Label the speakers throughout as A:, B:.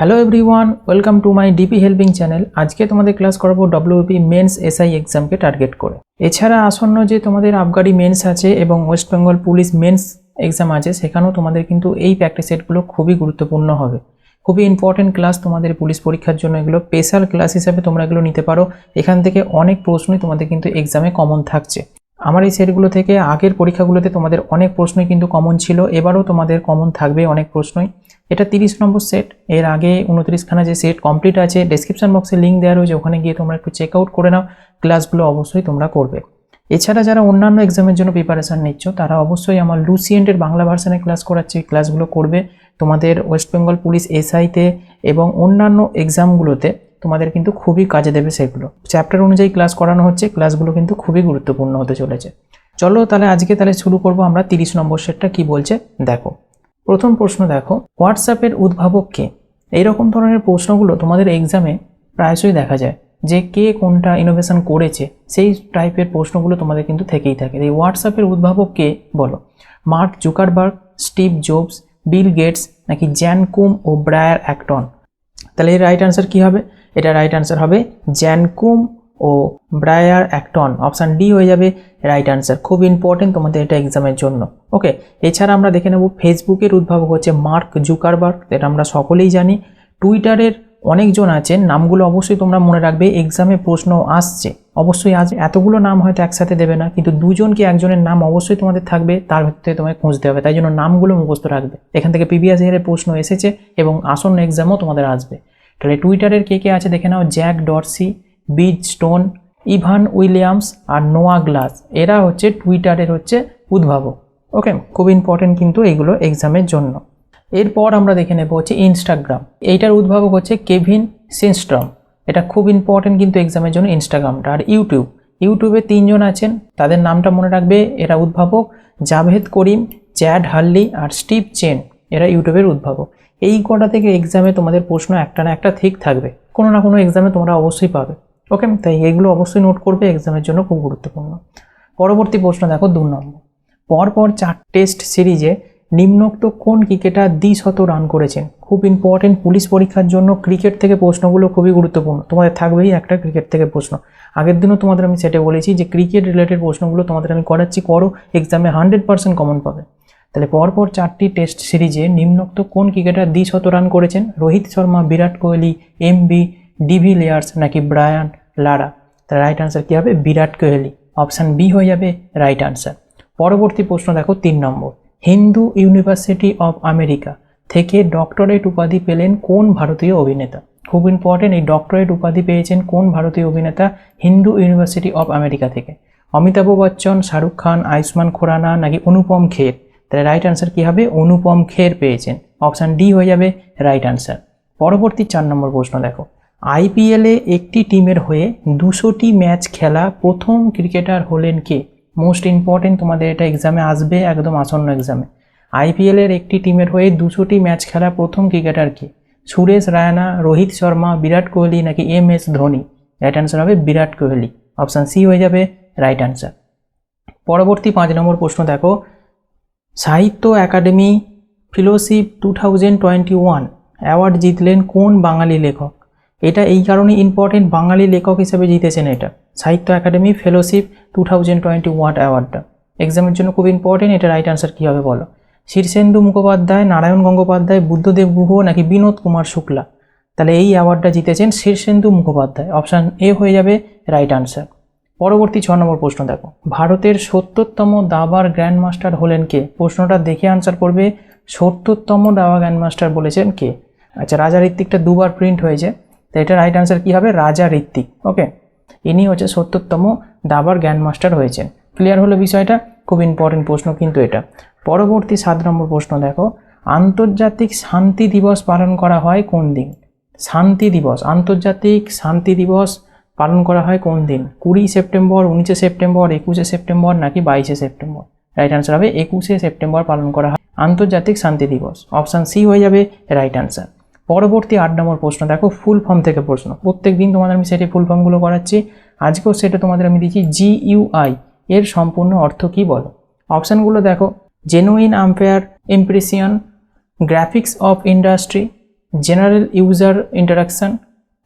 A: Hello everyone, welcome to my DP helping channel. আজকে তোমাদের class করাবো ডব্লিউপি মেন্স এসআই এক্সামকে টার্গেট করে। এছাড়া আসন্ন যে তোমাদের আবগারি মেন্স আছে এবং West Bengal police men's exam আছে, সেখানেও তোমাদের কিন্তু এই প্র্যাকটিস সেটগুলো খুবই গুরুত্বপূর্ণ হবে। খুবই ইম্পর্টেন্ট ক্লাস তোমাদের পুলিশ পরীক্ষার জন্য। এগুলো স্পেশাল ক্লাস হিসাবে তোমরা এগুলো নিতে পারো। এখান থেকে অনেক প্রশ্নই তোমাদের কিন্তু এক্সামে কমন থাকছে। আমার এই সেটগুলো থেকে আগের পরীক্ষাগুলোতে তোমাদের অনেক প্রশ্নই কিন্তু কমন ছিল, এবারও তোমাদের কমন থাকবে অনেক প্রশ্নই। এটা 30 নম্বর সেট। এর আগে 29খানা যে সেট কমপ্লিট আছে, ডেসক্রিপশন বক্সে লিঙ্ক দেওয়া রয়েছে, ওখানে গিয়ে তোমরা একটু চেক আউট করে নাও। ক্লাসগুলো অবশ্যই তোমরা করবে। এছাড়া যারা অন্যান্য এক্সামের জন্য প্রিপারেশান নিচ্ছ, তারা অবশ্যই আমার লুসিয়েন্টের বাংলা ভার্সনে ক্লাস করাচ্ছি, ক্লাসগুলো করবে। তোমাদের ওয়েস্ট বেঙ্গল পুলিশ এসআইতে এবং অন্যান্য এক্সামগুলোতে তোমাদের কিন্তু খুবই কাজে দেবে সেগুলো। চ্যাপ্টার অনুযায়ী ক্লাস করানো হচ্ছে, ক্লাসগুলো কিন্তু খুবই গুরুত্বপূর্ণ হতে চলেছে। চলো তাহলে আজকে শুরু করব আমরা। 30 নম্বর সেটটা কি বলছে দেখো। প্রথম প্রশ্ন দেখো, হোয়াটসঅ্যাপের উদ্ভাবক কে? এইরকম ধরনের প্রশ্নগুলো তোমাদের এক্সামে প্রায়শই দেখা যায়, যে কে কোনটা ইনোভেশন করেছে, সেই টাইপের প্রশ্নগুলো তোমাদের কিন্তু থেকেই থাকে। এই হোয়াটসঅ্যাপের উদ্ভাবক কে বলো? Mark Zuckerberg, Steve Jobs, Bill Gates, নাকি জ্যান কুম ও ব্রায়ার অ্যাক্টন? তাহলে এর রাইট আনসার কি হবে? এটা রাইট আনসার হবে জ্যান কুম ও ব্রায়ার অ্যাক্টন। অপশান ডি হয়ে যাবে রাইট আনসার। খুব ইম্পর্টেন্ট তোমাদের এটা এক্সামের জন্য। ওকে, এছাড়া আমরা দেখে নেব ফেসবুকের উদ্ভাবক হচ্ছে মার্ক জুকারবার্গ, এটা আমরা সকলেই জানি। টুইটারের অনেকজন আছেন, নামগুলো অবশ্যই তোমরা মনে রাখবে, এক্সামে প্রশ্ন আসছে, অবশ্যই আসবে। এতগুলো নাম হয়তো একসাথে দেবে না, কিন্তু দুজন কি একজনের নাম অবশ্যই তোমাদের থাকবে, তার ভিত্তিতে তোমায় খুঁজতে হবে। তাই জন্য নামগুলো মুখস্থ রাখবে। এখান থেকে প্রিভিয়াস ইয়ারের প্রশ্ন এসেছে এবং আসন্ন এক্সামও তোমাদের আসবে। তাহলে টুইটারের কে কে আছে দেখে নাও। জ্যাক ডরসি, বিজ স্টোন, ইভান উইলিয়ামস আর নোয়া গ্লাস, এরা হচ্ছে টুইটারের উদ্ভাবক। ওকে, খুব ইম্পর্টেন্ট কিন্তু এইগুলো এক্সামের জন্য। এরপর আমরা দেখে নেব ইনস্টাগ্রাম। এইটার উদ্ভাবক হচ্ছে কেভিন সিনস্ট্রম। এটা খুব ইম্পর্টেন্ট কিন্তু এক্সামের জন্য ইনস্টাগ্রামটা। আর ইউটিউবে 3 জন আছেন, তাদের নামটা মনে রাখবে। এরা উদ্ভাবক জাভেদ করিম, চ্যাড হার্লি আর স্টিভ চেন, এরা ইউটিউবের উদ্ভাবক। এই কটা থেকে এক্সামে তোমাদের প্রশ্ন একটা না একটা ঠিক থাকবে, কোনো না কোনো এক্সামে তোমরা অবশ্যই পাবে। ওকে, তাই এগুলো অবশ্যই নোট করবে, এক্সামের জন্য খুব গুরুত্বপূর্ণ। পরবর্তী প্রশ্ন দেখো 2 নম্বর। পরপর 4 টেস্ট সিরিজে নিম্নোক্ত কোন ক্রিকেটার 200 রান করেছেন? খুব ইম্পর্টেন্ট পুলিশ পরীক্ষার জন্য। ক্রিকেট থেকে প্রশ্নগুলো খুবই গুরুত্বপূর্ণ, তোমাদের থাকবেই একটা ক্রিকেট থেকে প্রশ্ন। আগের দিনও তোমাদের আমি সেটা বলেছি যে ক্রিকেট রিলেটেড প্রশ্নগুলো তোমাদের আমি করাচ্ছি, করো, এক্সামে 100% কমন পাবে। তাহলে পরপর 4টি টেস্ট সিরিজে নিম্নোক্ত কোন ক্রিকেটার 200 রান করেছেন? রোহিত শর্মা, বিরাট কোহলি, এমবি ডিভিলিয়ার্স, নাকি ব্রায়ান লারা? তাহলে রাইট আনসার কী হবে? বিরাট কোহলি। অপশান বি হয়ে যাবে রাইট আনসার। পরবর্তী প্রশ্ন দেখো 3 নম্বর। হিন্দু ইউনিভার্সিটি অফ আমেরিকা থেকে ডক্টরেট উপাধি পেলেন কোন ভারতীয় অভিনেতা? খুব ইম্পর্টেন্ট, এই ডক্টরেট উপাধি পেয়েছেন কোন ভারতীয় অভিনেতা হিন্দু ইউনিভার্সিটি অফ আমেরিকা থেকে? অমিতাভ বচ্চন, শাহরুখ খান, আয়ুষ্মান খুরানা, নাকি অনুপম খের? তাহলে রাইট আনসার কী হবে? অনুপম খের পেয়েছেন। অপশান ডি হয়ে যাবে রাইট আনসার। পরবর্তী 4 নম্বর প্রশ্ন দেখো। আইপিএলে একটি টিমের হয়ে 200টি ম্যাচ খেলা প্রথম ক্রিকেটার হলেন কে? মোস্ট ইম্পর্টেন্ট, তোমাদের এটা এক্সামে আসবে, একদম আসন্ন এক্সামে। আইপিএলের একটি টিমের হয়ে 200টি ম্যাচ খেলা প্রথম ক্রিকেটার কে? সুরেশ রায়না, রোহিত শর্মা, বিরাট কোহলি, নাকি MS ধোনি? রাইট আনসার হবে বিরাট কোহলি। অপশান সি হয়ে যাবে রাইট আনসার। পরবর্তী 5 নম্বর প্রশ্ন দেখো। সাহিত্য একাডেমি ফেলোশিপ 2021 অ্যাওয়ার্ড জিতলেন কোন বাঙালি লেখক? এটা এই কারণে ইম্পর্টেন্ট, বাঙালি লেখক হিসেবে জিতেছেন এটা, সাহিত্য একাডেমি ফেলোশিপ 2021 অ্যাওয়ার্ডটা। এক্সামের জন্য খুব ইম্পর্টেন্ট। এটা রাইট আনসার কী হবে বলো? শীর্ষেন্দু মুখোপাধ্যায়, নারায়ণ গঙ্গোপাধ্যায়, বুদ্ধদেব গুহ, নাকি বিনোদ কুমার শুক্লা? তাহলে এই অ্যাওয়ার্ডটা জিতেছেন শীর্ষেন্দু মুখোপাধ্যায়। অপশান এ হয়ে যাবে রাইট আনসার। পরবর্তী 6 নম্বর প্রশ্ন দেখো। ভারতের 70তম দাবার গ্র্যান্ডমাস্টার হলেন কে? প্রশ্নটা দেখে আনসার করবে। 70তম দাবা গ্র্যান্ডমাস্টার বলেছেন কে? আচ্ছা, রাজা ঋত্বিকটা 2বার প্রিন্ট হয়েছে, তো এটা রাইট আনসার কী হবে? রাজা ঋত্বিক। ওকে, ইনি 70তম দাবার গ্র্যান্ডমাস্টার হয়েছেন। ক্লিয়ার হলো বিষয়টা? খুব ইম্পর্টেন্ট প্রশ্ন কিন্তু এটা। পরবর্তী 7 নম্বর প্রশ্ন দেখো। আন্তর্জাতিক শান্তি দিবস পালন করা হয় কোন দিন? শান্তি দিবস, আন্তর্জাতিক শান্তি দিবস পালন করা হয় কোন দিন? 20 সেপ্টেম্বর, 19 সেপ্টেম্বর, 21 সেপ্টেম্বর, নাকি 22 সেপ্টেম্বর? রাইট আনসার হবে 21 সেপ্টেম্বর পালন করা হয় আন্তর্জাতিক শান্তি দিবস। অপশান সি হয়ে যাবে রাইট আনসার। পরবর্তী 8 নম্বর প্রশ্ন দেখো। ফুল ফর্ম থেকে প্রশ্ন, প্রত্যেক দিন তোমাদের আমি সেটে ফুল ফর্মগুলো করাচ্ছি, আজকেও সেটা তোমাদের আমি দিচ্ছি। GUI এর সম্পূর্ণ অর্থ কী বলো? অপশানগুলো দেখো। Genuine umpire impression, graphics of industry, general user interaction,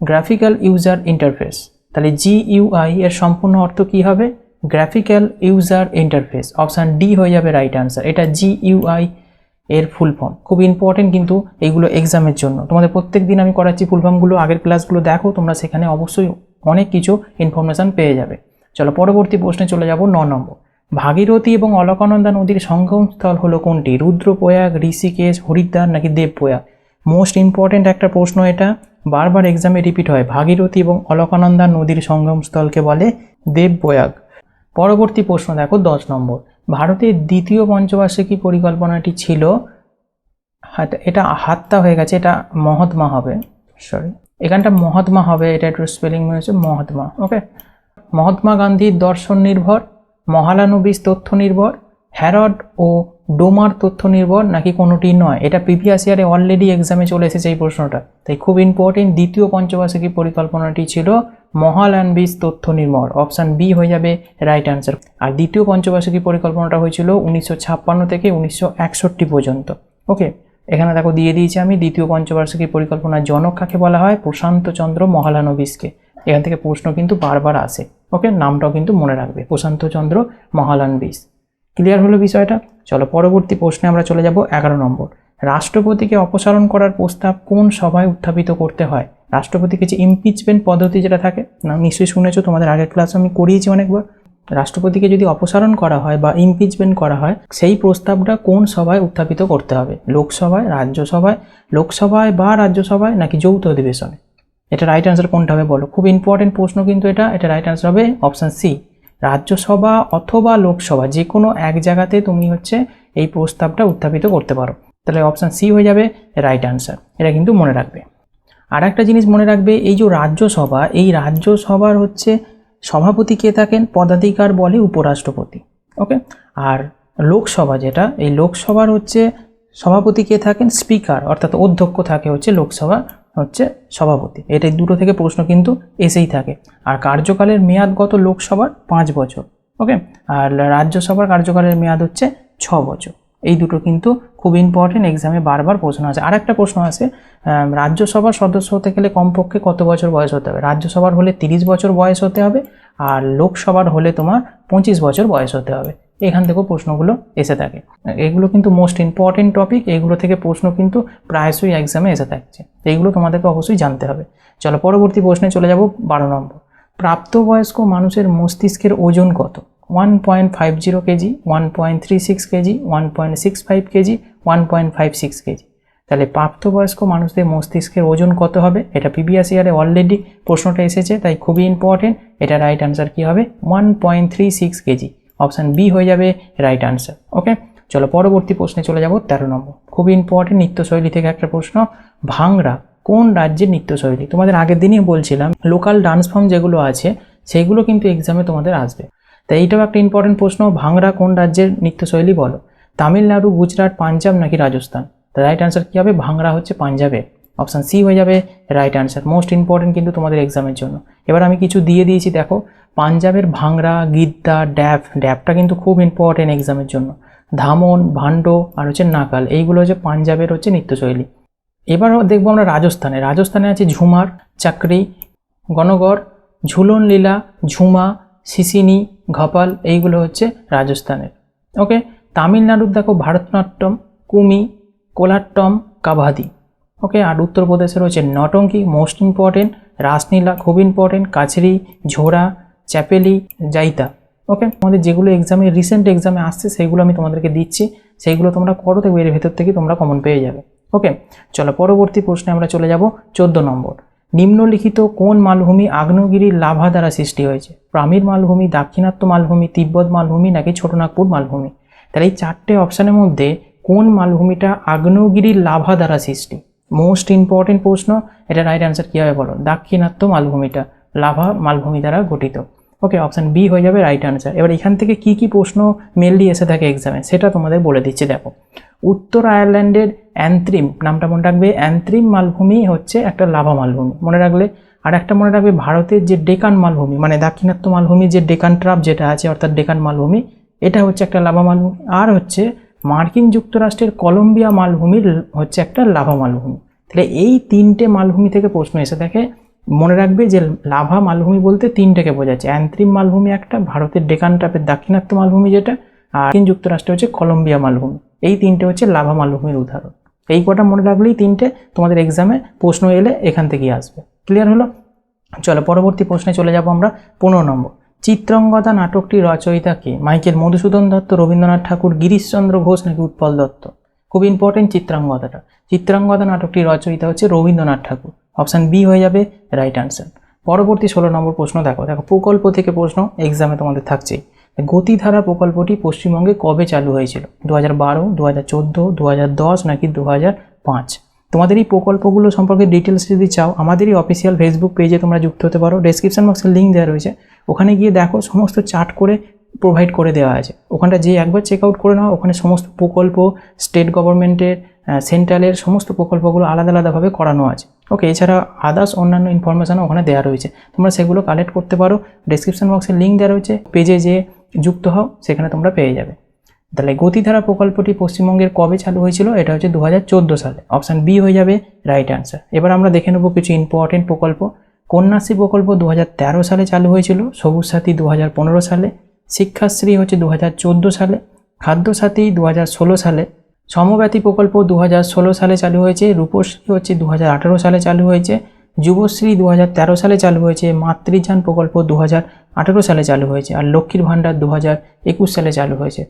A: graphical user interface. তাহলে GUI এর সম্পূর্ণ অর্থ কি হবে? Graphical user interface. Option D হয়ে যাবে রাইট অ্যান্সার। এটা GUI এর ফুল ফর্ম। খুব ইম্পর্টেন্ট কিন্তু এইগুলো এক্সামের জন্য। তোমাদের প্রত্যেক দিন আমি করাচ্ছি ফুল ফর্মগুলো, আগের ক্লাসগুলো দেখো, তোমরা সেখানে অবশ্যই অনেক কিছু ইনফরমেশান পেয়ে যাবে। চলো পরবর্তী প্রশ্নে চলে যাব 9 নম্বর। ভাগীরথী এবং অলকানন্দা নদীর সঙ্গমস্থল হলো কোনটি? রুদ্রপ্রয়াগ, ঋষিকেশ, হরিদ্বার নাকি দেবপ্রয়াগ? মোস্ট ইম্পর্টেন্ট একটা প্রশ্ন, এটা বারবার এক্সামে রিপিট হয়। ভাগীরথী এবং অলকানন্দা নদীর সঙ্গমস্থলকে বলে দেবপ্রয়াগ। পরবর্তী প্রশ্ন দেখো 10 নম্বর। ভারতের দ্বিতীয় পঞ্চবার্ষিকী পরিকল্পনাটি ছিল, এটা হাত্তা হয়ে গেছে, এটা মহাত্মা হবে, সরি এখানটা মহাত্মা হবে, এটা একটু স্পেলিং হয়েছে মহাত্মা। ওকে, মহাত্মা গান্ধীর দর্শন নির্ভর, মহালানবিস তথ্য নির্ভর, হ্যারড ও ডোমার তথ্য নির্ভর নাকি কোনোটি নয়? এটা প্রিভিয়াস ইয়ারে অলরেডি এক্সামে চলে এসেছে এই প্রশ্নটা, তাই খুব ইম্পর্টেন্ট। দ্বিতীয় পঞ্চবার্ষিকী পরিকল্পনাটি ছিল মহালানবিস তথ্য নির্ভর। অপশান বি হয়ে যাবে রাইট অ্যান্সার। আর দ্বিতীয় পঞ্চবার্ষিকী পরিকল্পনাটা হয়েছিল 1956 থেকে 1961 পর্যন্ত। ওকে, এখানে দেখো দিয়ে দিয়েছি আমি। দ্বিতীয় পঞ্চবার্ষিকী পরিকল্পনার জনক কাকে বলা হয়? প্রশান্ত চন্দ্র মহালানবিসকে। এখান থেকে প্রশ্ন কিন্তু বারবার আসে। ওকে, নামটাও কিন্তু মনে রাখবে, প্রশান্ত চন্দ্র মহালানবিস। ক্লিয়ার হলো বিষয়টা? চলো পরবর্তী প্রশ্নে আমরা চলে যাব 11 নম্বর। রাষ্ট্রপতিকে অপসারণ করার প্রস্তাব কোন সভায় উত্থাপিত করতে হয়? রাষ্ট্রপতিকে যে ইমপিচমেন্ট পদ্ধতি যেটা থাকে, না নিশ্চয়ই শুনেছো, তোমাদের আগের ক্লাস আমি করিয়েছি অনেকবার। রাষ্ট্রপতিকে যদি অপসারণ করা হয় বা ইমপিচমেন্ট করা হয়, সেই প্রস্তাবটা কোন সভায় উত্থাপিত করতে হবে? লোকসভায়, রাজ্যসভায়, লোকসভায় বা রাজ্যসভায় নাকি যৌথ অধিবেশনে? এটা রাইট অ্যান্সার কোনটা হবে বলো? খুব ইম্পর্টেন্ট প্রশ্ন কিন্তু এটা রাইট অ্যান্সার হবে অপশান সি, রাজ্যসভা অথবা লোকসভা, যে কোনো এক জায়গাতে তুমি হচ্ছে এই প্রস্তাবটা উত্থাপিত করতে পারো। তাহলে অপশান সি হয়ে যাবে রাইট অ্যান্সার। এটা কিন্তু মনে রাখবে। আর একটা জিনিস মনে রাখবে, এই যে রাজ্যসভা, এই রাজ্যসভার হচ্ছে সভাপতি কে থাকেন? পদাধিকার বলে উপরাষ্ট্রপতি। ওকে, আর লোকসভা যেটা, এই লোকসভার হচ্ছে সভাপতি কে থাকেন? স্পিকার, অর্থাৎ অধ্যক্ষ থাকে হচ্ছে লোকসভা হচ্ছে সভাপতি। এটা দুটো থেকে প্রশ্ন কিন্তু এসেই থাকে। আর কার্যকালের মেয়াদ কত লোকসভার? 5 বছর। ওকে, আর রাজ্যসভার কার্যকালের মেয়াদ হচ্ছে 6 বছর। এই দুটো কিন্তু খুব ইম্পর্টেন্ট, এক্সামে বারবার প্রশ্ন আসে। আর একটা প্রশ্ন আসে, রাজ্যসভার সদস্য হতে গেলে কমপক্ষে কত বছর বয়স হতে হবে? রাজ্যসভার হলে 30 বছর বয়স হতে হবে, আর লোকসভার হলে তোমার 25 বছর বয়স হতে হবে। এখান থেকেও প্রশ্নগুলো এসে থাকে। এগুলো কিন্তু মোস্ট ইম্পর্টেন্ট টপিক, এগুলো থেকে প্রশ্ন কিন্তু প্রায়শই এক্সামে এসে থাকছে। এইগুলো তোমাদেরকে অবশ্যই জানতে হবে। চলো পরবর্তী প্রশ্নে চলে যাব 12 নম্বর। প্রাপ্তবয়স্ক মানুষের মস্তিষ্কের ওজন কত? 1.50 কেজি, 1.36 কেজি, 1.65 কেজি, 1.56 কেজি। তাহলে প্রাপ্তবয়স্ক মানুষদের মস্তিষ্কের ওজন কত হবে? এটা প্রিভিয়াস ইয়ারে অলরেডি প্রশ্নটা এসেছে, তাই খুবই ইম্পর্টেন্ট। এটা রাইট অ্যান্সার কি হবে? 1.36 কেজি। অপশান বি হয়ে যাবে রাইট অ্যান্সার। ওকে, চলো পরবর্তী প্রশ্নে চলে যাব 13 নম্বর। খুবই ইম্পর্টেন্ট, নৃত্যশৈলী থেকে একটা প্রশ্ন। ভাংড়া কোন রাজ্যের নৃত্যশৈলী? তোমাদের আগের দিনই বলছিলাম, লোকাল ডান্স ফর্ম যেগুলো আছে সেগুলো কিন্তু এক্সামে তোমাদের আসবে, তাই এইটাও একটা ইম্পর্টেন্ট প্রশ্ন। ভাংড়া কোন রাজ্যের নৃত্যশৈলী বলো? তামিলনাড়ু, গুজরাট, পাঞ্জাব নাকি রাজস্থান? রাইট অ্যান্সার কী হবে? ভাংড়া হচ্ছে পাঞ্জাবে। অপশান সি হয়ে যাবে রাইট অ্যান্সার। মোস্ট ইম্পর্টেন্ট কিন্তু তোমাদের এক্সামের জন্য। এবার আমি কিছু দিয়ে দিয়েছি দেখো, পাঞ্জাবের ভাংড়া, গিদ্দা, ড্যাপটা কিন্তু খুব ইম্পর্টেন্ট এক্সামের জন্য। ধামন, ভান্ডো আর হচ্ছে নাকাল, এইগুলো হচ্ছে পাঞ্জাবের হচ্ছে নৃত্যশৈলী। এবার দেখবো আমরা রাজস্থানে আছে ঝুমার, চাকরি, গণগর, ঝুলন লীলা, ঝুমা, সিসিনি, ঘপাল, এইগুলো হচ্ছে রাজস্থানের। ওকে, তামিলনাড়ুর দেখো ভারতনাট্যম, কুমি, কোলাট্টম, কাভাদি। ওকে, আর উত্তরপ্রদেশের হচ্ছে নটঙ্কি, মোস্ট ইম্পর্টেন্ট, রাসলীলা খুব ইম্পর্টেন্ট, কাছরি, ঝোড়া, চ্যাপেলি, জাইতা। ওকে, আমাদের যেগুলো এক্সামে রিসেন্ট এক্সামে আসছে সেইগুলো আমি তোমাদেরকে দিচ্ছি, সেইগুলো তোমরা করো, দেখবে এর ভেতর থেকে তোমরা কমন পেয়ে যাবে। ওকে, চলো পরবর্তী প্রশ্নে আমরা চলে যাব 14 নম্বর। নিম্নলিখিত কোন মালভূমি আগ্নেয়গিরির লাভা দ্বারা সৃষ্টি হয়েছে? পামির মালভূমি, দাক্ষিণাত্য মালভূমি, তিব্বত মালভূমি নাকি ছোটনাগপুর মালভূমি? তাহলে এই চারটে অপশানের মধ্যে কোন মালভূমিটা আগ্নেয়গিরির লাভা দ্বারা সৃষ্টি? মোস্ট ইম্পর্টেন্ট প্রশ্ন। এটা রাইট অ্যান্সার কী হবে বলো? দাক্ষিণাত্য মালভূমিটা লাভা মালভূমি দ্বারা গঠিত। ওকে, অপশান বি হয়ে যাবে রাইট অ্যান্সার। এবার এখান থেকে কি কি প্রশ্ন মেনলি এসে থাকে এক্সামে সেটা তোমাদের বলে দিচ্ছি দেখো। উত্তর আয়ারল্যান্ডের অ্যান্থ্রিম নামটা মনে রাখবে, অ্যান্থ্রিম মালভূমি হচ্ছে একটা লাভা মালভূমি মনে রাখলে। আর একটা মনে রাখবে, ভারতের যে ডেকান মালভূমি মানে দাক্ষিণাত্য মালভূমি, যে ডেকান ট্রাপ যেটা আছে অর্থাৎ ডেকান মালভূমি, এটা হচ্ছে একটা লাভা মালভূমি। আর হচ্ছে মার্কিন যুক্তরাষ্ট্রের কলম্বিয়া মালভূমির হচ্ছে একটা লাভা মালভূমি। তাহলে এই তিনটে মালভূমি থেকে প্রশ্ন এসে থাকে। মনে রাখবে যে লাভা মালভূমি বলতে তিনটাকে বোঝাচ্ছে। অ্যান্থ্রিম মালভূমি একটা, ভারতের ডেকান ট্রাপের দাক্ষিণাত্য মালভূমি যেটা, আর যুক্তরাষ্ট্রে হচ্ছে কলম্বিয়া মালভূমি। এই তিনটে হচ্ছে লাভা মালভূমির উদাহরণ। এই কটা মনে রাখলেই তিনটে তোমাদের এক্সামে প্রশ্ন এলে এখান থেকেই আসবে। ক্লিয়ার হলো? চলো পরবর্তী প্রশ্নে চলে যাব আমরা। 15 নম্বর, চিত্রাঙ্গদা নাটকটি রচয়িতা কে? মাইকেল মধুসূদন দত্ত, রবীন্দ্রনাথ ঠাকুর, গিরিশচন্দ্র ঘোষ নাকি উৎপল দত্ত? খুব ইম্পর্টেন্ট চিত্রাঙ্গদাটা। চিত্রাঙ্গদা নাটকটি রচয়িতা হচ্ছে রবীন্দ্রনাথ ঠাকুর। অপশান বি হয়ে যাবে রাইট আনসার। পরবর্তী 16 নম্বর প্রশ্ন দেখো প্রকল্প থেকে প্রশ্ন এক্সামে তোমাদের থাকছেই। গতিধারা প্রকল্পটি পশ্চিমবঙ্গে কবে চালু হয়েছিল? 2012, 2014, 2010 নাকি 2005? তোমাদের এই প্রকল্পগুলো সম্পর্কে ডিটেলস যদি চাও আমাদেরই অফিসিয়াল ফেসবুক পেজে তোমরা যুক্ত হতে পারো। ডেসক্রিপশন বক্সে লিঙ্ক দেওয়া রয়েছে, ওখানে গিয়ে দেখো সমস্ত চার্ট করে প্রোভাইড করে দেওয়া আছে। ওখানটা যে একবার চেক আউট করে নাও, ওখানে সমস্ত প্রকল্প স্টেট গভর্নমেন্টের, সেন্ট্রালের সমস্ত প্রকল্পগুলো আলাদা আলাদাভাবে করানো আছে। ওকে, এছাড়া আদার্স অন্যান্য ইনফরমেশানও ওখানে দেওয়া রয়েছে, তোমরা সেগুলো কালেক্ট করতে পারো। ডেসক্রিপশন বক্সে লিঙ্ক দেওয়া রয়েছে, পেজে যে যুক্ত হও সেখানে তোমরা পেয়ে যাবে। তাহলে গতিধারা প্রকল্পটি পশ্চিমবঙ্গের কবে চালু হয়েছিল? এটা হচ্ছে 2014 সালে। অপশান বি হয়ে যাবে রাইট অ্যান্সার। এবার আমরা দেখে নেব কিছু ইম্পর্টেন্ট প্রকল্প। কন্যাশ্রী প্রকল্প 2013 সালে চালু হয়েছিল, সবুজ সাথী 2015 সালে, শিক্ষাশ্রী হচ্ছে 2014 সালে, খাদ্যসাথী 2016 সালে, সমব্যাথী প্রকল্প 2016 সালে চালু হয়েছে, রূপশ্রী হচ্ছে 2018 সালে চালু হয়েছে, যুবশ্রী 2013 সালে চালু হয়েছে, মাতৃযান প্রকল্প 2018 সালে চালু হয়েছে, আর লক্ষ্মীর ভাণ্ডার 2021 সালে চালু হয়েছে।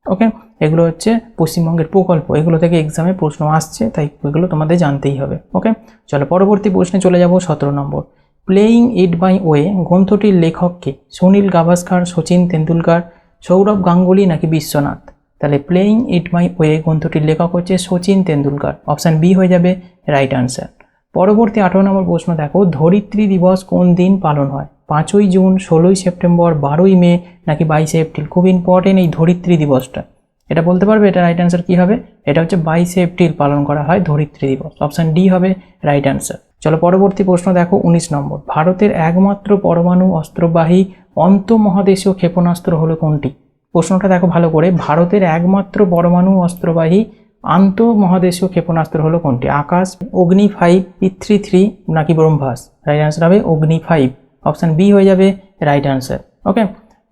A: ওকে, এগুলো হচ্ছে পশ্চিমবঙ্গের প্রকল্প, এগুলো থেকে এক্সামে প্রশ্ন আসছে, তাই এগুলো তোমাদের জানতেই হবে। ওকে, চলো পরবর্তী প্রশ্নে চলে যাব। 17 নম্বর, প্লেয়িং ইট বাই ওয়ে গ্রন্থটির লেখককে? সুনীল গাভাস্কার, সচিন তেন্ডুলকার, সৌরভ গাঙ্গুলি নাকি বিশ্বনাথ? তাহলে প্লেয়িং ইট বাই ওয়ে গ্রন্থটির লেখক হচ্ছে সচিন তেন্ডুলকার। অপশান বি হয়ে যাবে রাইট আনসার। পরবর্তী 18 নম্বর প্রশ্ন দেখো, ধরিত্রী দিবস কোন দিন পালন হয়? 5ই জুন, 16ই সেপ্টেম্বর, 12ই মে নাকি 22শে এপ্রিল? খুব ইম্পর্টেন্ট এই ধরিত্রী দিবসটা, এটা বলতে পারবে এটা রাইট আনসার কী হবে? এটা হচ্ছে 22শে এপ্রিল পালন করা হয় ধরিত্রী দিবস। অপশান ডি হবে রাইট আনসার। চলো পরবর্তী প্রশ্ন দেখো। 19 নম্বর, ভারতের একমাত্র পরমাণু অস্ত্রবাহী অন্তঃমহাদেশীয় ক্ষেপণাস্ত্র হলো কোনটি? প্রশ্নটা দেখো ভালো করে, ভারতের একমাত্র পরমাণু অস্ত্রবাহী আন্তঃমহাদেশীয় ক্ষেপণাস্ত্র হলো কোনটি? আকাশ, অগ্নি 5, P-33 নাকি ব্রহ্মাস? রাইট আনসার হবে অগ্নি 5। অপশান বি হয়ে যাবে রাইট আনসার। ওকে,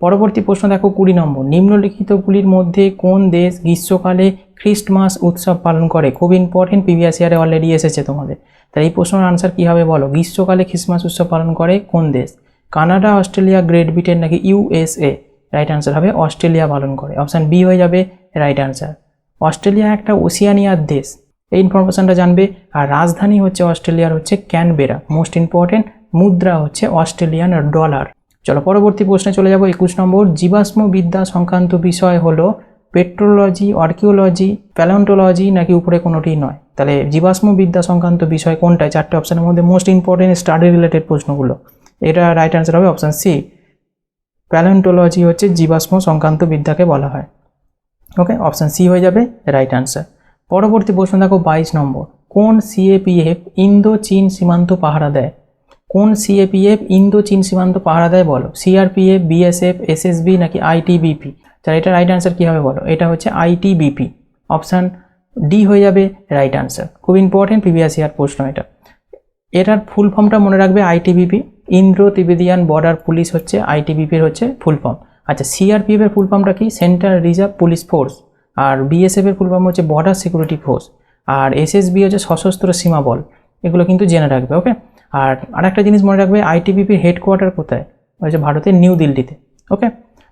A: পরবর্তী প্রশ্ন দেখো 20 নম্বর, নিম্নলিখিতগুলির মধ্যে কোন দেশ গ্রীষ্মকালে খ্রিস্টমাস উৎসব পালন করে? খুব ইম্পর্টেন্ট, প্রিভিয়াস ইয়ারে অলরেডি এসেছে তোমাদের। তাই এই প্রশ্নের আনসার কী হবে বলো? গ্রীষ্মকালে খ্রিস্টমাস উৎসব পালন করে কোন দেশ? কানাডা, অস্ট্রেলিয়া, গ্রেট ব্রিটেন নাকি USA? রাইট আনসার হবে অস্ট্রেলিয়া পালন করে। অপশান বি হয়ে যাবে রাইট আনসার। অস্ট্রেলিয়া একটা ওশিয়ানিয়ার দেশ, এই ইনফরমেশনটা জানবে। আর রাজধানী হচ্ছে অস্ট্রেলিয়ার হচ্ছে ক্যানবেরা। মোস্ট ইম্পর্টেন্ট, মুদ্রা হচ্ছে অস্ট্রেলিয়ান ডলার। চলো পরবর্তী প্রশ্নে চলে যাব। 21 নম্বর, জীবাশ্ম বিদ্যা সংক্রান্ত বিষয় হলো পেট্রোলজি, আর্কিওলজি, প্যালেন্টোলজি নাকি উপরে কোনোটি নয়? তাহলে জীবাশ্ম বিদ্যা সংক্রান্ত বিষয় কোনটায়? 4টে অপশানের মধ্যে মোস্ট ইম্পর্টেন্ট স্টাডি রিলেটেড প্রশ্নগুলো, এটা রাইট আনসার হবে অপশান সি। প্যালেন্টোলজি হচ্ছে জীবাশ্ম সংক্রান্ত বিদ্যাকে বলা হয়। ওকে, অপশান সি হয়ে যাবে রাইট আনসার। পরবর্তী প্রশ্ন দেখো 22 নম্বর, কোন সিএপিএফ ইন্দো চীন সীমান্ত পাহারা দেয়? কোন সিএপিএফ ইন্দো চীন সীমান্ত পাহারা দেয় বলো? সিআরপিএফ, বিএসএফ, এসএসবি নাকি আইটিবিপি? তাহলে এটা রাইট আনসার কী হবে বলো? এটা হচ্ছে আইটিবিপি। অপশান ডি হয়ে যাবে রাইট আনসার। খুব ইম্পর্টেন্ট প্রিভিয়াস ইয়ার প্রশ্ন এটা। এটার ফুল ফর্মটা মনে রাখবে, আইটিবিপি, ইন্দ্রো তিবেতিয়ান বর্ডার পুলিশ হচ্ছে আইটিবিপির হচ্ছে ফুল ফর্ম। আচ্ছা, সিআরপিএফ এর ফুল ফর্মটা কি? Central reserve police force. আর বিএসএফ এর ফুল ফর্ম হচ্ছে বর্ডার সিকিউরিটি ফোর্স। আর এসএসবি হচ্ছে সশস্ত্র সীমা বল। এগুলো কিন্তু জেনে রাখবে। ওকে, আর আরেকটা জিনিস মনে রাখবে, আইটিবিপির হেডকোয়ার্টার কোথায়? হচ্ছে ভারতের নিউ দিল্লিতে। ওকে,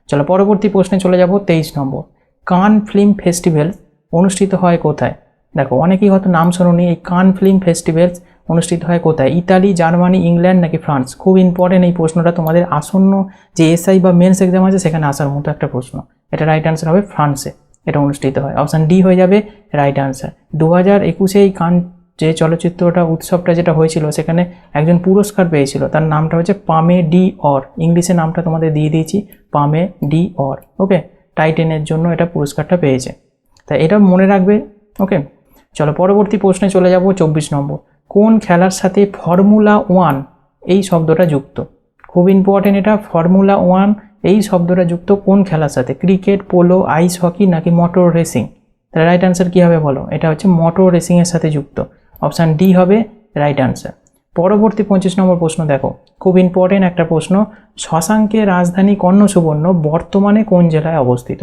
A: চলো পরবর্তী প্রশ্নে চলে যাব। 23 নম্বর, কান ফিল্ম ফেস্টিভ্যাল অনুষ্ঠিত হয় কোথায়? দেখো অনেকেই হয়তো নাম শোনোনি, এই কান ফিল্ম ফেস্টিভ্যালস অনুষ্ঠিত হয় কোথায়? ইতালি, জার্মানি, ইংল্যান্ড নাকি ফ্রান্স? খুব ইম্পর্টেন্ট এই প্রশ্নটা, তোমাদের আসন্ন যে এসআই বা মেন্স এক্সাম আছে সেখানে আসার মতো একটা প্রশ্ন। এটা রাইট আনসার হবে ফ্রান্সে এটা অনুষ্ঠিত হয়। অপশান ডি হয়ে যাবে রাইট আনসার। 2021 এই কান যে চলচ্চিত্রটা উৎসবটা যেটা হয়েছিল সেখানে একজন পুরস্কার পেয়েছিল, তার নামটা হচ্ছে পামে ডি অর। ইংলিশে নামটা তোমাদের দিয়ে দিয়েছি, পামে ডি অর। ওকে, টাইটেনের জন্য এটা পুরস্কারটা পেয়েছে, তাই এটা মনে রাখবে। ওকে, চলো পরবর্তী প্রশ্নে চলে যাব। 24 নম্বর, কোন খেলার সাথে ফর্মুলা 1 এই শব্দটা যুক্ত? খুব ইম্পর্টেন্ট এটা, ফর্মুলা 1 এই শব্দটা যুক্ত কোন খেলার সাথে? ক্রিকেট, পোলো, আইস হকি নাকি মোটর রেসিং? তাহলে রাইট আনসার কী হবে বলো? এটা হচ্ছে মোটর রেসিংয়ের সাথে যুক্ত। অপশান ডি হবে রাইট আনসার। পরবর্তী 25 নম্বর প্রশ্ন দেখো, খুব ইম্পর্টেন্ট একটা প্রশ্ন। শশাঙ্কের রাজধানী কর্ণসুবর্ণ বর্তমানে কোন জেলায় অবস্থিত?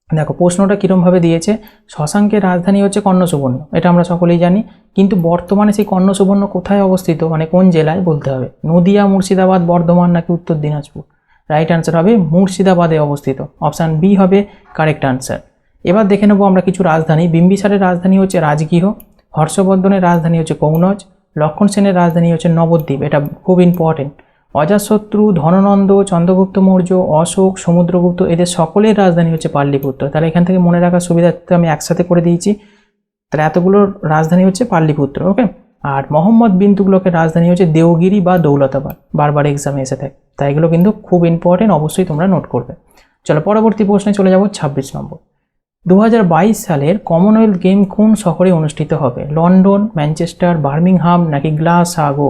A: দেখো প্রশ্নটা কীরমভাবে দিয়েছে, শশাঙ্কের রাজধানী হচ্ছে কর্ণসুবর্ণ, এটা আমরা সকলেই জানি, কিন্তু বর্তমানে সেই কর্ণসুবর্ণ কোথায় অবস্থিত, মানে কোন জেলায় বলতে হবে। নদিয়া, মুর্শিদাবাদ, বর্ধমান নাকি উত্তর দিনাজপুর? রাইট আনসার হবে মুর্শিদাবাদে অবস্থিত, অপশান বি হবে কারেক্ট আনসার। এবার দেখে নেবো আমরা কিছু রাজধানী। বিম্বিসারের রাজধানী হচ্ছে রাজগৃহ, হর্ষবর্ধনের রাজধানী হচ্ছে কৌনজ, লক্ষণ সেনের রাজধানী হচ্ছে নবদ্বীপ, এটা খুব ইম্পর্টেন্ট। অজাতশত্রু, ধননন্দ, চন্দ্রগুপ্ত মৌর্য, অশোক, সমুদ্রগুপ্ত, এদের সকলের রাজধানী হচ্ছে পাটলিপুত্র। তাহলে এখান থেকে মনে রাখার সুবিধার্থে আমি একসাথে করে দিয়েছি। তাহলে এতগুলোর রাজধানী হচ্ছে পাটলিপুত্র, ওকে। আর মোহাম্মদ বিন তুগলকের রাজধানী হচ্ছে দেওগিরি বা দৌলতাবাদ, বারবার এক্সামে এসে থাকে, তাই এগুলো কিন্তু খুব ইম্পর্টেন্ট, অবশ্যই তোমরা নোট করবে। চলো পরবর্তী প্রশ্নে চলে যাব, 26 নম্বর। 2022 সালের কমনওয়েলথ গেম কোন শহরে অনুষ্ঠিত হবে? লন্ডন, ম্যানচেস্টার, বার্মিংহাম নাকি গ্লাসগো?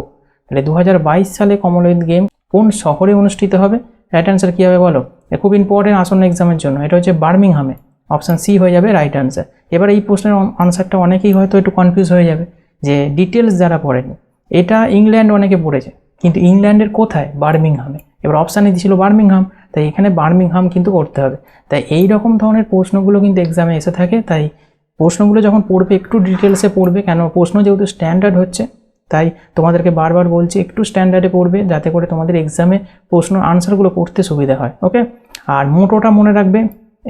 A: তাহলে 2022 সালে কমনওয়েলথ গেম কোন শহরে অনুষ্ঠিত হবে? রাইট আনসার কী হবে বলো? খুব ইম্পর্টেন্ট আসন্ন এক্সামের জন্য, এটা হচ্ছে বার্মিংহামে, অপশান সি হয়ে যাবে রাইট আনসার। এবার এই প্রশ্নের আনসারটা অনেকেই হয়তো একটু কনফিউজ হয়ে যাবে, যে ডিটেলস যারা পড়েনি, এটা ইংল্যান্ড অনেকে পড়েছে, কিন্তু ইংল্যান্ডের কোথায়? বার্মিংহামে। এবার অপশানে দিয়েছিল বার্মিংহাম, তাই এখানে বার্মিংহাম কিন্তু করতে হবে। তাই এই রকম ধরনের প্রশ্নগুলো কিন্তু এক্সামে এসে থাকে, তাই প্রশ্নগুলো যখন পড়বে একটু ডিটেলসে পড়বে, কেন প্রশ্ন যেহেতু স্ট্যান্ডার্ড হচ্ছে, তাই তোমাদেরকে বারবার বলছি একটু স্ট্যান্ডার্ডে পড়বে, যাতে করে তোমাদের এক্সামে প্রশ্ন আনসারগুলো করতে সুবিধা হয়, ওকে। আর মোটোটা মনে রাখবে,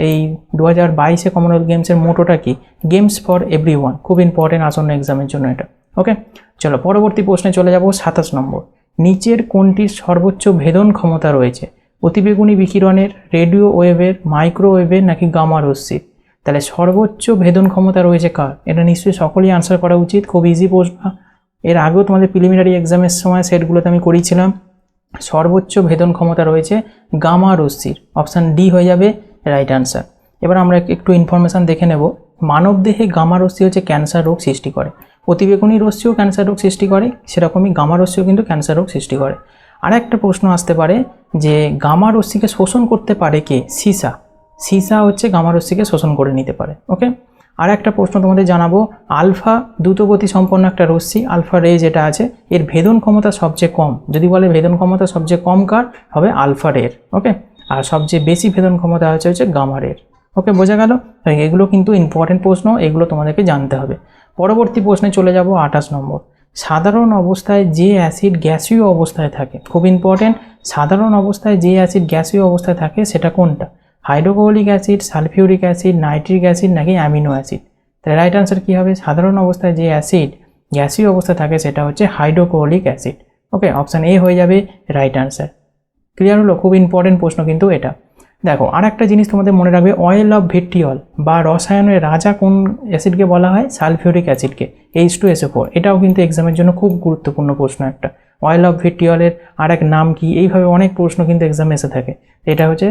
A: এই 2022 কমনওয়েলথ গেমসের মোটোটা কি? গেমস ফর এভরিওয়ান, খুব ইম্পর্টেন্ট আসন্ন এক্সামের জন্য এটা, ওকে। চলো পরবর্তী প্রশ্নে চলে যাব, 27 নম্বর। নিচের কোনটির সর্বোচ্চ ভেদন ক্ষমতা রয়েছে? অতিবেগুনি বিকিরণের, রেডিও ওয়েভের, মাইক্রোওয়েভের নাকি গামা রশ্মির? তাহলে সর্বোচ্চ ভেদন ক্ষমতা রয়েছে কার? এটা নিশ্চয়ই সকলেই আনসার করা উচিত, খুব ইজি প্রশ্ন। এর আগেও তোমাদের প্রিলিমিনারি এক্সামের সময় সেটগুলোতে আমি করিয়েছিলাম। সর্বোচ্চ ভেদন ক্ষমতা রয়েছে গামা রশ্মির, অপশান ডি হয়ে যাবে রাইট আনসার। এবার আমরা একটু ইনফরমেশান দেখে নেব। মানবদেহে গামা রশ্মি হচ্ছে ক্যান্সার রোগ সৃষ্টি করে, অতিবেগুনি রশ্মিও ক্যান্সার রোগ সৃষ্টি করে, সেরকমই গামা রশ্মিও কিন্তু ক্যান্সার রোগ সৃষ্টি করে। আর একটা প্রশ্ন আসতে পারে যে গামা রশ্মিকে শোষণ করতে পারে কে? সীসা। সীসা হচ্ছে গামা রশ্মিকে শোষণ করে নিতে পারে, ওকে। আর একটা প্রশ্ন তোমাদের জানাবো, আলফা দ্রুতগতি সম্পন্ন একটা রশ্মি, আলফা রে যেটা আছে, এর ভেদন ক্ষমতা সবচেয়ে কম। যদি বলে ভেদন ক্ষমতা সবচেয়ে কম কার হবে? আলফা রের, ওকে। আর সবচেয়ে বেশি ভেদন ক্ষমতা হচ্ছে গামা রের, ওকে। বোঝা গেল? এগুলো কিন্তু ইম্পর্টেন্ট প্রশ্ন, এগুলো তোমাদেরকে জানতে হবে। পরবর্তী প্রশ্নে চলে যাব, 28 নম্বর। সাধারণ অবস্থায় যে অ্যাসিড গ্যাসীয় অবস্থায় থাকে, খুব ইম্পর্টেন্ট, সাধারণ অবস্থায় যে অ্যাসিড গ্যাসীয় অবস্থায় থাকে সেটা কোনটা? Hydrochloric acid, sulphuric acid, nitric acid নাকি অ্যামিনো অ্যাসিড? তাহলে রাইট আনসার কী হবে? সাধারণ অবস্থায় যে অ্যাসিড গ্যাসীয় অবস্থায় থাকে সেটা হচ্ছে hydrochloric acid, okay. Option A হয়ে যাবে রাইট আনসার। ক্লিয়ার হলো? খুব ইম্পর্টেন্ট প্রশ্ন কিন্তু এটা। দেখো আর একটা জিনিস তোমাদের মনে রাখবে, অয়েল অফ ভিট্রিয়ল বা রসায়নের রাজা কোন অ্যাসিডকে বলা হয়? সালফিউরিক অ্যাসিডকে, H2SO4। এটাও কিন্তু এক্সামের জন্য খুব গুরুত্বপূর্ণ প্রশ্ন একটা। অয়েল অফ ভিট্রিয়লের আর এক নাম কি? এইভাবে অনেক প্রশ্ন কিন্তু এক্সামে এসে থাকে। এটা হচ্ছে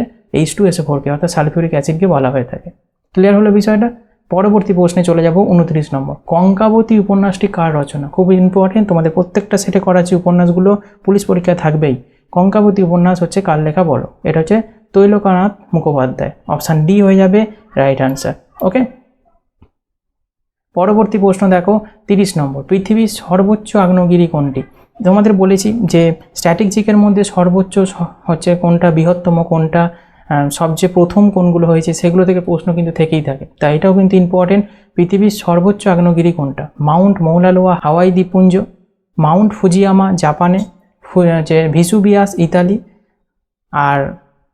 A: H2SO4কে, অর্থাৎ সালফিউরিক অ্যাসিডকে বলা হয়ে থাকে। ক্লিয়ার হলো বিষয়টা? পরবর্তী প্রশ্নে চলে যাব, 29 নম্বর। কঙ্কাবতী উপন্যাসটি কার রচনা? খুব ইম্পর্টেন্ট, তোমাদের প্রত্যেকটা সেটে করাচ্ছি উপন্যাসগুলো, পুলিশ পরীক্ষায় থাকবেই। কঙ্কাবতী উপন্যাস হচ্ছে কার লেখা বলো? এটা হচ্ছে তৈলকানাথ মুখোপাধ্যায়, অপশান ডি হয়ে যাবে রাইট আনসার, ওকে। পরবর্তী প্রশ্ন দেখো, 30 নম্বর। পৃথিবীর সর্বোচ্চ আগ্নেয়গিরি কোনটি? তোমাদের বলেছি যে স্ট্র্যাটেজিকের মধ্যে সর্বোচ্চ হচ্ছে কোনটা, বৃহত্তম কোনটা, সবচেয়ে প্রথম কোনগুলো হয়েছে, সেগুলো থেকে প্রশ্ন কিন্তু থেকেই থাকে, তাই এটাও কিন্তু ইম্পর্টেন্ট। পৃথিবীর সর্বোচ্চ আগ্নেয়গিরি কোনটা? মাউন্ট মৌলালোয়া হাওয়াই দ্বীপপুঞ্জ, মাউন্ট ফুজিয়ামা জাপানে, যে ভিসুবিয়াস ইতালি, আর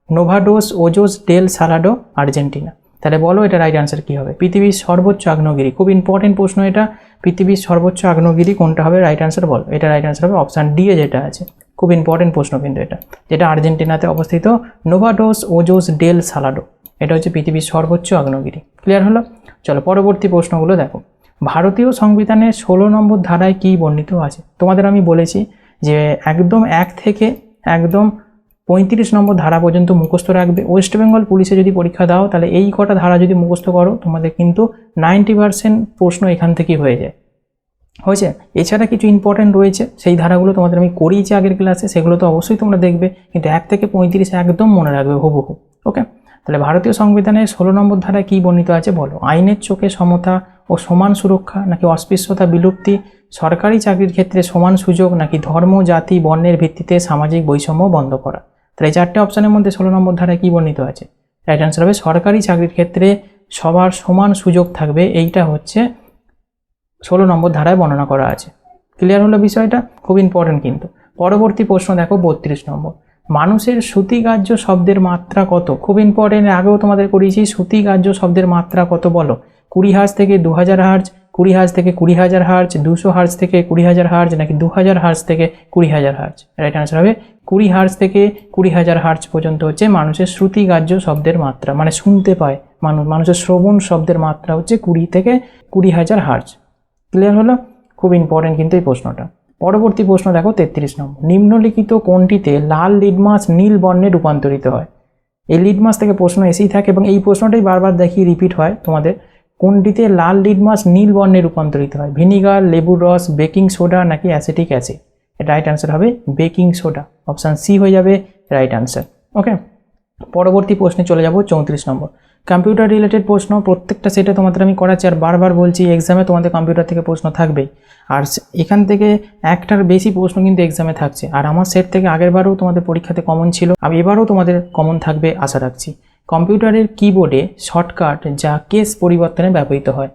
A: নোভাডোস ওজোস ডেল সালাডো আর্জেন্টিনা। তাহলে বলো এটা রাইট আনসার কী হবে? পৃথিবীর সর্বোচ্চ আগ্নেয়গিরি, খুব ইম্পর্টেন্ট প্রশ্ন এটা। পৃথিবীর সর্বোচ্চ আগ্নেয়গিরি কোনটা হবে? রাইট আনসার বলো। এটা রাইট আনসার হবে অপশান ডি এ যেটা আছে, খুব ইম্পর্টেন্ট প্রশ্ন কিন্তু এটা, যেটা আর্জেন্টিনাতে অবস্থিত, নোভাডোস ওজোস ডেল সালাডো, এটা হচ্ছে পৃথিবীর সর্বোচ্চ আগ্নেয়গিরি। ক্লিয়ার হলো? চলো পরবর্তী প্রশ্নগুলো দেখো। ভারতীয় সংবিধানের 16 নম্বর ধারায় কী বর্ণিত আছে? তোমাদের আমি বলেছি যে একদম 1 থেকে একদম 35 নম্বর ধারা পর্যন্ত মুখস্থ রাখবে। ওয়েস্ট বেঙ্গল পুলিশে যদি পরীক্ষা দাও তাহলে এই কটা ধারা যদি মুখস্থ করো, তোমাদের কিন্তু 90% প্রশ্ন এখান থেকেই হয়ে যায়, হয়েছে। এছাড়া কিছু ইম্পর্টেন্ট রয়েছে, সেই ধারাগুলো তোমাদের আমি করিয়েছি আগের ক্লাসে, সেগুলো তো অবশ্যই তোমরা দেখবে, কিন্তু 1 থেকে 35 একদম মনে রাখবে হুবহু, ওকে। তাহলে ভারতীয় সংবিধানের 16 নম্বর ধারায় কী বর্ণিত আছে বলো? আইনের চোখে সমতা ও সমান সুরক্ষা নাকি অস্পৃশ্যতা বিলুপ্তি, সরকারি চাকরির ক্ষেত্রে সমান সুযোগ নাকি ধর্ম, জাতি, বর্ণের ভিত্তিতে সামাজিক বৈষম্য বন্ধ করা। তাহলে এই 4টে অপশনের মধ্যে 16 নম্বর ধারায় কি বর্ণিত আছে? রাইট অ্যান্সার হবে সরকারি চাকরির ক্ষেত্রে সবার সমান সুযোগ থাকবে, এইটা হচ্ছে 16 নম্বর ধারায় বর্ণনা করা আছে। ক্লিয়ার হলো বিষয়টা? খুব ইম্পর্টেন্ট কিন্তু। পরবর্তী প্রশ্ন দেখো 32 নম্বর, মানুষের শ্রুতিগ্রাহ্য শব্দের মাত্রা কত? খুব ইম্পর্টেন্ট, আগেও তোমাদের করিয়েছি। শ্রুতিগ্রাহ্য শব্দের মাত্রা কত বলো? 20 হার্জ থেকে 2000 হার্জ, 20 হার্জ থেকে 20,000 হার্জ, 200 হার্জ থেকে 20,000 হার্জ, নাকি 2000 হার্জ থেকে 20,000 হার্জ? রাইট আনসার হবে 20 হার্জ থেকে 20,000 হার্জ পর্যন্ত হচ্ছে মানুষের শ্রুতিগ্রাহ্য শব্দের মাত্রা, মানে শুনতে পায় মানুষের শ্রবণ শব্দের মাত্রা হচ্ছে 20 থেকে 20,000 হার্জ। ক্লিয়ার হলো? খুব ইম্পর্টেন্ট কিন্তু এই প্রশ্নটা। পরবর্তী প্রশ্ন দেখো 33 নম্বর, নিম্নলিখিত কোনটিতে লাল লিটমাস নীল বর্ণে রূপান্তরিত হয়? এই লিটমাস থেকে প্রশ্ন এসেই থাকে এবং এই প্রশ্নটাই বারবার দেখি রিপিট হয় তোমাদের। কোনটিতে লাল লিটমাস নীল বর্ণে রূপান্তরিত হয়? ভিনিগার, লেবুর রস, বেকিং সোডা, নাকি অ্যাসিটিক অ্যাসিড? রাইট অ্যান্সার হবে বেকিং সোডা, অপশান সি হয়ে যাবে রাইট অ্যান্সার। ওকে, পরবর্তী প্রশ্নে চলে যাব 34 নম্বর, কম্পিউটার রিলেটেড প্রশ্ন। প্রত্যেকটা সেটে তোমাদের আমি করাচ্ছি আর বারবার বলছি এক্সামে তোমাদের কম্পিউটার থেকে প্রশ্ন থাকবেই, আর এখান থেকে একটার বেশি প্রশ্ন কিন্তু এক্সামে থাকছে। আর আমার সেট থেকে আগেরবারও তোমাদের পরীক্ষাতে কমন ছিল, আমি এবারও তোমাদের কমন থাকবে আশা রাখছি। কম্পিউটারের কিবোর্ডে শর্টকাট যা কেস পরিবর্তনে ব্যবহৃত হয়,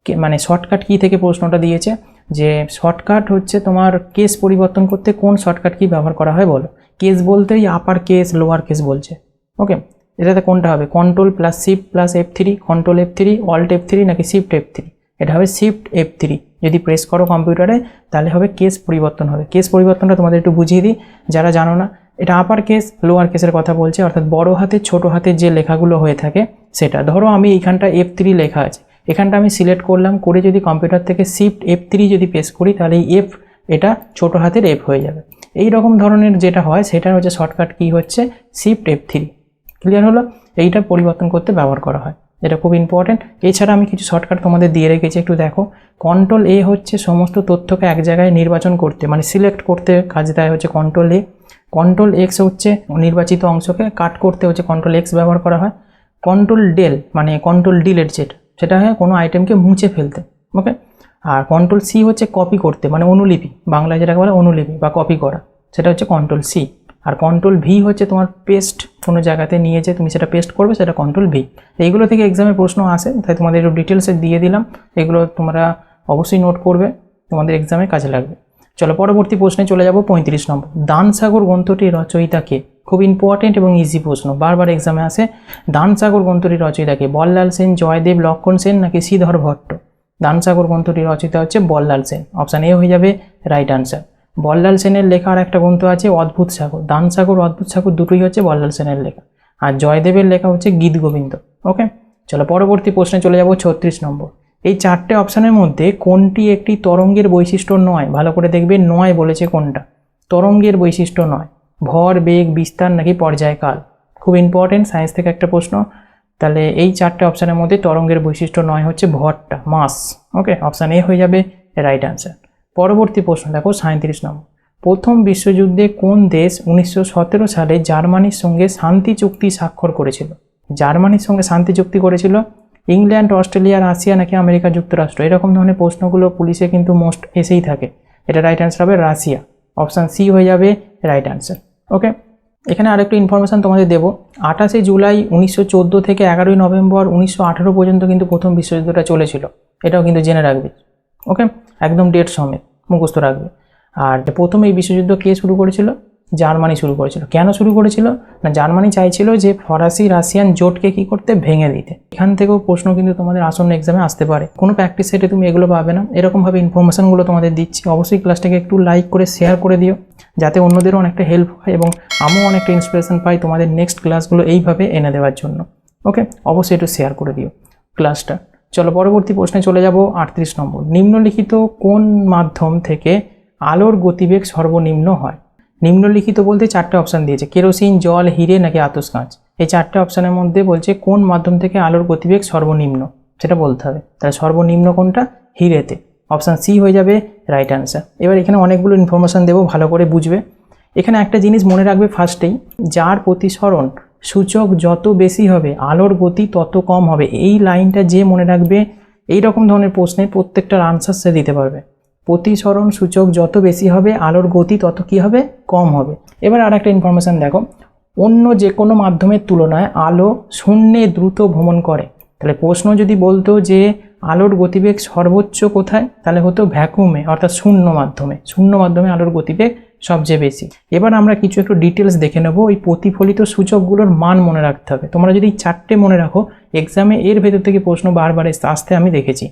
A: মানে শর্টকাট কি থেকে প্রশ্নটা দিয়েছে যে শর্টকাট হচ্ছে তোমার কেস পরিবর্তন করতে কোন শর্টকাট কি ব্যবহার করা হয় বলো? কেস বলতেই আপার কেস লোয়ার কেস বলছে। ওকে, এটাতে কোনটা হবে? Control plus shift plus F3, control F3, alt F3, নাকি শিফট F3? এটা হবে শিফট F3। যদি প্রেস করো কম্পিউটারে তাহলে হবে কেস পরিবর্তন হবে। কেস পরিবর্তনটা তোমাদের একটু বুঝিয়ে দিই যারা জানো না। এটা আপার কেস লোয়ার কেসের কথা বলছে, অর্থাৎ বড় হাতে ছোট হাতে যে লেখাগুলো হয়ে থাকে সেটা। ধরো আমি এইখানটা F3 লেখা আছে, এখানটা আমি সিলেক্ট করলাম, করে যদি কম্পিউটার থেকে শিফট F3 যদি প্রেস করি তাহলে এই F এটা ছোট হাতের F হয়ে যাবে। এই রকম ধরনের যেটা হয় সেটা হচ্ছে শর্টকাট কি হচ্ছে শিফট F3। ক্লিয়ার হলো? এইটা পরিবর্তন করতে ব্যবহার করা হয়, এটা খুব ইম্পর্টেন্ট। এছাড়া আমি কিছু শর্টকাট তোমাদের দিয়ে রেখেছি, একটু দেখো। কন্ট্রোল A হচ্ছে সমস্ত তথ্যকে এক জায়গায় নির্বাচন করতে, মানে সিলেক্ট করতে কাজ দেয় হচ্ছে কন্ট্রোল A। কন্ট্রোল X হচ্ছে নির্বাচিত অংশকে কাট করতে হচ্ছে কন্ট্রোল X ব্যবহার করা হয়। কন্ট্রোল ডেল মানে কন্ট্রোল ডিলেট সেটা হয় কোনো আইটেমকে মুছে ফেলতে। ওকে, আর কন্ট্রোল C হচ্ছে কপি করতে, মানে অনুলিপি, বাংলায় যেটাকে বলে অনুলিপি বা কপি করা, সেটা হচ্ছে কন্ট্রোল C। আর কন্ট্রোল V হচ্ছে তোমার পেস্ট, কোনো জায়গাতে নিয়ে যে তুমি সেটা পেস্ট করবে সেটা কন্ট্রোল V। এইগুলো থেকে এক্সামে প্রশ্ন আসে, তাই তোমাদের একটু ডিটেলসে দিয়ে দিলাম, এগুলো তোমরা অবশ্যই নোট করবে, তোমাদের এক্সামে কাজে লাগবে। চলো পরবর্তী প্রশ্নে চলে যাব 35 নম্বর, দানসাগর গ্রন্থটির রচয়িতা কে? খুব ইম্পর্টেন্ট এবং ইজি প্রশ্ন, বারবার এক্সামে আসে। দানসাগর গ্রন্থটির রচয়িতা কে? বল্লাল সেন, জয়দেব, লক্ষণ সেন, নাকি শ্রীধর ভট্ট? দানসাগর গ্রন্থটির রচয়িতা হচ্ছে বল্লাল সেন, অপশান এ হয়ে যাবে রাইট আনসার। বল্লাল সেনের লেখা আর একটা গ্রন্থ আছে অদ্ভুত সাগর, দানসাগর অদ্ভুত সাগর দুটোই হচ্ছে বল্লাল সেনের লেখা, আর জয়দেবের লেখা হচ্ছে গীত গোবিন্দ। ওকে, চলো পরবর্তী প্রশ্নে চলে যাব 36 নম্বর, এই 4টে অপশানের মধ্যে কোনটি একটি তরঙ্গের বৈশিষ্ট্য নয়? ভালো করে দেখবে, নয় বলেছে কোনটা তরঙ্গের বৈশিষ্ট্য নয়? ভর, বেগ, বিস্তার, নাকি পর্যায়কাল? খুব ইম্পর্টেন্ট, সায়েন্স থেকে একটা প্রশ্ন। তাহলে এই 4টে অপশানের মধ্যে তরঙ্গের বৈশিষ্ট্য নয় হচ্ছে ভরটা, মাস। ওকে, অপশান এ হয়ে যাবে রাইট আনসার। পরবর্তী প্রশ্ন দেখো 37 নম্বর, প্রথম বিশ্বযুদ্ধে কোন দেশ 1917 সালে জার্মানির সঙ্গে শান্তি চুক্তি স্বাক্ষর করেছিল? জার্মানির সঙ্গে শান্তি চুক্তি করেছিল ইংল্যান্ড, অস্ট্রেলিয়া, রাশিয়া, নাকি আমেরিকা যুক্তরাষ্ট্র? এরকম ধরনের প্রশ্নগুলো পুলিশে কিন্তু মোস্ট এসেই থাকে। এটা রাইট আনসার হবে রাশিয়া, অপশান সি হয়ে যাবে রাইট আনসার। ওকে, এখানে আরেকটু ইনফরমেশান তোমাদের দেবো। 28 জুলাই 1914 থেকে 11 নভেম্বর 1918 পর্যন্ত কিন্তু প্রথম বিশ্বযুদ্ধটা চলেছিল, এটাও কিন্তু জেনে রাখবে। ওকে, একদম ডেট সমেত মুখস্থ রাখবে। আর প্রথম এই বিশ্বযুদ্ধ কে শুরু করেছিল? জার্মানি শুরু করেছিল। কেন শুরু করেছিল না, জার্মানি চাইছিল যে ফরাসি রাশিয়ান জোটকে কি করতে, ভেঙে দিতে। এখান থেকেও প্রশ্ন কিন্তু তোমাদের আসন্ন এক্সামে আসতে পারে, কোনো প্র্যাকটিস সেটে তুমি এগুলো পাবে না। এরকমভাবে ইনফরমেশনগুলো তোমাদের দিচ্ছি, অবশ্যই ক্লাসটাকে একটু লাইক করে শেয়ার করে দিও, যাতে অন্যদেরও অনেকটা হেল্প হয় এবং আমিও অনেকটা ইন্সপিরেশন পাই তোমাদের নেক্সট ক্লাসগুলো এইভাবে এনে দেওয়ার জন্য। ওকে, অবশ্যই একটু শেয়ার করে দিও ক্লাসটা। চলো পরবর্তী প্রশ্নে চলে যাব 38 নম্বর, নিম্নলিখিত কোন মাধ্যম থেকে আলোর গতিবেগ সর্বনিম্ন হয়? নিম্নলিখিত বলতে 4টে অপশান দিয়েছে, কেরোসিন, জল, হিরে, নাকি আতস কাঁচ? এই 4টে অপশানের মধ্যে বলছে কোন মাধ্যম থেকে আলোর গতিবেগ সর্বনিম্ন, সেটা বলতে হবে। তাহলে সর্বনিম্ন কোনটা? হিরেতে, অপশান সি হয়ে যাবে রাইট আনসার। এবার এখানে অনেকগুলো ইনফরমেশান দেবো, ভালো করে বুঝবে। এখানে একটা জিনিস মনে রাখবে ফার্স্টেই, যার প্রতিসরণ সূচক যত বেশি হবে আলোর গতি তত কম হবে। এই লাইনটা যে মনে রাখবে, এই রকম ধরনের প্রশ্নে প্রত্যেকটার আনসার সে দিতে পারবে। প্রতিসরণ সূচক যত বেশি হবে আলোর গতি তত কি হবে, কম হবে। এবার আর একটা ইনফরমেশান দেখো, অন্য যে কোনো মাধ্যমের তুলনায় আলো শূন্যে দ্রুত ভ্রমণ করে। তাহলে প্রশ্ন যদি বলতো যে আলোর গতিবেগ সর্বোচ্চ কোথায়, তাহলে হতো ভ্যাকুমে, অর্থাৎ শূন্য মাধ্যমে আলোর গতিবেগ সবচেয়ে বেশি। এবার আমরা কিছু একটু ডিটেলস দেখে নেব। ওই প্রতিফলিত সূচকগুলোর মান মনে রাখতে হবে। তোমরা যদি 4টে মনে রাখো, এক্সামে এর ভেতর থেকে প্রশ্ন বারবার আসতে আমি দেখেছি।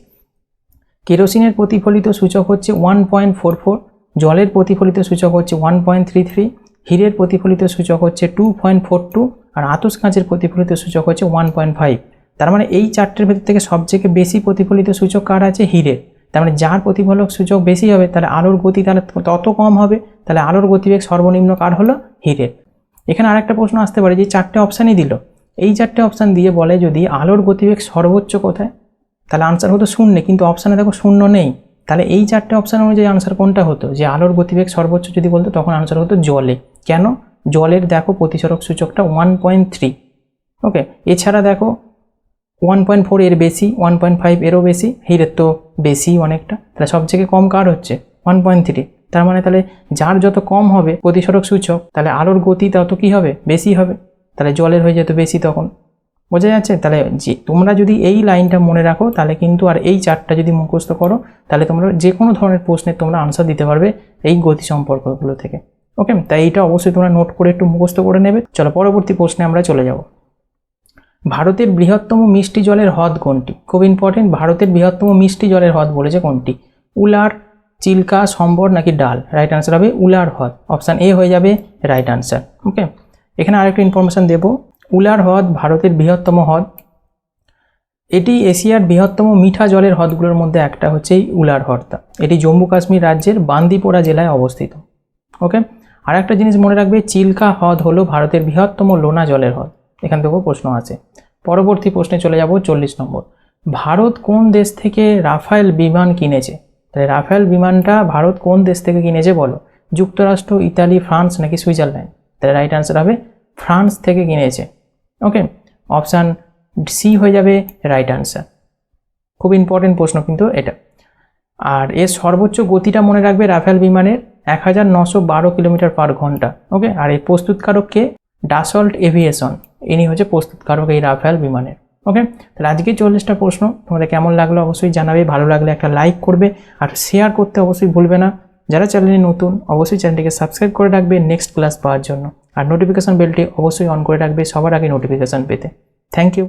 A: কেরোসিনের প্রতিফলিত সূচক হচ্ছে 1.44, জলের প্রতিফলিত সূচক হচ্ছে 1.33, হীরের প্রতিফলিত সূচক হচ্ছে 2.42, আর আতশ কাঁচের প্রতিফলিত সূচক হচ্ছে 1.5। তার মানে এই 4টের ভেতর থেকে সবথেকে বেশি প্রতিফলিত সূচক কার আছে, হীরের। তার মানে যার প্রতিফলক সূচক বেশি হবে তাহলে আলোর গতি তাহলে তত কম হবে, তাহলে আলোর গতিবেগ সর্বনিম্ন কার হলো, হীরের। এখানে আরেকটা প্রশ্ন আসতে পারে যে 4টে অপশানই দিল, এই 4টে অপশান দিয়ে বলে যদি আলোর গতিবেগ সর্বোচ্চ কোথায়, তাহলে আনসার হতো শূন্যে, কিন্তু অপশানে দেখো শূন্য নেই। তাহলে এই 4টে অপশান অনুযায়ী আনসার কোনটা হতো, যে আলোর গতিবেগ সর্বোচ্চ যদি বলতো তখন আনসার হতো জলে। কেন, জলের দেখো প্রতিসরক সূচকটা 1.3। ওকে, এছাড়া দেখো 1.4 এর বেশি, 1.5 এরও বেশি, হীরের তো বেশি অনেকটা। তাহলে সবথেকে কম কার হচ্ছে 1.3। তার মানে তাহলে যার যত কম হবে প্রতিসরক সূচক, তাহলে আলোর গতি তত কি হবে, বেশি হবে। তাহলে জলের হয়ে যেত বেশি তখন। বোঝা যাচ্ছে? তাহলে যে তোমরা যদি এই লাইনটা মনে রাখো তাহলে কিন্তু, আর এই 4টা যদি মুখস্থ করো তাহলে তোমরা যে কোনো ধরনের প্রশ্নের তোমরা আনসার দিতে পারবে এই গতি সম্পর্কগুলো থেকে। ওকে, তাই এইটা অবশ্যই তোমরা নোট করে একটু মুখস্থ করে নেবে। চলো পরবর্তী প্রশ্নে আমরা চলে যাব। ভারতের বৃহত্তম মিষ্টি জলের হ্রদ কোনটি? খুব ইম্পর্টেন্ট, ভারতের বৃহত্তম মিষ্টি জলের হ্রদ বলেছে কোনটি? উলার, চিল্কা, সম্বর নাকি ডাল? রাইট আনসার হবে উলার হ্রদ। অপশান এ হয়ে যাবে রাইট আনসার। ওকে, এখানে আরেকটা ইনফরমেশান দেবো। উলার হ্রদ ভারতের বৃহত্তম হ্রদ। এটি এশিয়ার বৃহত্তম মিঠা জলের হ্রদগুলোর মধ্যে একটা হচ্ছে এই উলার হ্রদটা। এটি জম্মু কাশ্মীর রাজ্যের বান্দিপোরা জেলায় অবস্থিত। ওকে, আর একটা জিনিস মনে রাখবে, চিল্কা হ্রদ হলো ভারতের বৃহত্তম লোনা জলের হ্রদ। এখান থেকেও প্রশ্ন আছে। পরবর্তী প্রশ্নে চলে যাব 40 নম্বর। ভারত কোন দেশ থেকে রাফায়েল বিমান কিনেছে? তাহলে রাফায়েল বিমানটা ভারত কোন দেশ থেকে কিনেছে বলো? যুক্তরাষ্ট্র, ইতালি, ফ্রান্স নাকি সুইজারল্যান্ড? তাহলে রাইট আনসার হবে ফ্রান্স থেকে কিনেছে। ওকে, অপশান সি হয়ে যাবে রাইট আনসার। খুব ইম্পর্টেন্ট প্রশ্ন কিন্তু এটা। আর এর সর্বোচ্চ গতিটা মনে রাখবে রাফায়েল বিমানের 1912 কিলোমিটার পার ঘন্টা। ওকে, আর এই প্রস্তুতকারককে ডাসল্ট এভিয়েশন, ইনি হচ্ছে প্রস্তুতকারক এই রাফায়েল বিমানের। ওকে, তাহলে আজকে 40টা প্রশ্ন তোমাদের কেমন লাগলো অবশ্যই জানাবে। ভালো লাগলে একটা লাইক করবে আর শেয়ার করতে অবশ্যই ভুলবে না। যারা চ্যানেলে নতুন অবশ্যই চ্যানেলটিকে সাবস্ক্রাইব করে রাখবে নেক্সট ক্লাস পাওয়ার জন্য, আর নোটিফিকেশন বেলটি অবশ্যই অন করে রাখবে সবার আগে নোটিফিকেশান পেতে। Thank you.